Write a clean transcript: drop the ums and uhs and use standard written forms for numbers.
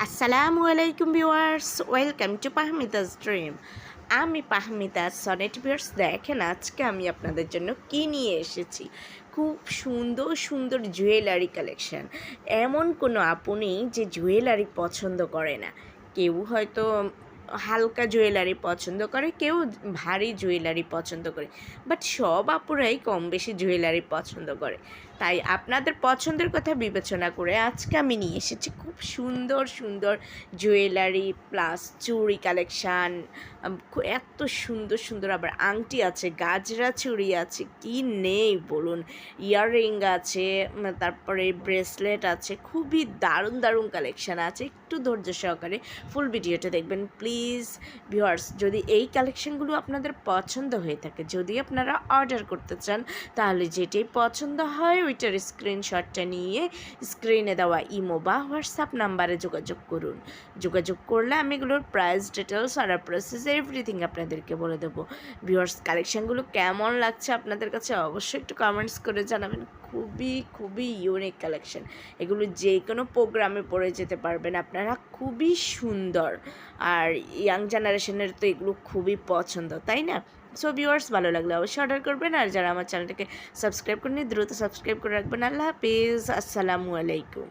আসসালামু আলাইকুম viewers, welcome to পাহমিদাস dream. আমি পাহমিদা সনেট ভিউয়ার্স। দেখেন আজকে আমি আপনাদের জন্য কি নিয়ে এসেছি। খুব সুন্দর সুন্দর জুয়েলারি কালেকশন। এমন কোনো আপু নেই যে জুয়েলারি পছন্দ করে না। কেউ হয়তো হালকা জুয়েলারি পছন্দ করে, কেউ ভারী জুয়েলারি পছন্দ করে, বাট সব আপুরাই কম বেশি জুয়েলারি পছন্দ করে। তাই আপনাদের পছন্দের কথা বিবেচনা করে আজকে আমি নিয়ে এসেছি খুব সুন্দর সুন্দর জুয়েলারি প্লাস চুড়ি কালেকশান। এত সুন্দর সুন্দর আবার আংটি আছে, গাজরা চুড়ি আছে, কি নেই বলুন। ইয়াররিং আছে, তারপরে ব্রেসলেট আছে, খুবই দারুণ দারুণ কালেকশান আছে। একটু ধৈর্য সহকারে ফুল ভিডিওটা দেখবেন প্লিজ ভিউয়ার্স। যদি এই কালেকশানগুলো আপনাদের পছন্দ হয়ে থাকে, যদি আপনারা অর্ডার করতে চান, তাহলে যেটাই পছন্দ হয় ওইটার স্ক্রিনশটটা নিয়ে স্ক্রিনে দেওয়া ইমো বা হোয়াটসঅ্যাপ নাম্বারে যোগাযোগ করুন। যোগাযোগ করলে আমি এগুলোর প্রাইস ডিটেলস আর প্রসেস এভরিথিং আপনাদেরকে বলে দেবো। ভিউয়ার্স, কালেকশানগুলো কেমন লাগছে আপনাদের কাছে অবশ্যই একটু কমেন্টস করে জানাবেন। খুবই খুবই ইউনিক কালেকশান। এগুলো যে কোনো প্রোগ্রামে পরে যেতে পারবেন আপনারা, খুবই সুন্দর। আর ইয়াং জেনারেশনের তো এগুলো খুবই পছন্দ, তাই না? সো ভিউয়ার্স, ভালো লাগলে অবশ্যই অর্ডার করবেন। আর যারা আমার চ্যানেলটাকে সাবস্ক্রাইব করেনি দ্রুত সাবস্ক্রাইব করে রাখবেন। আল্লাহ হাফিজ, আসসালামু আলাইকুম।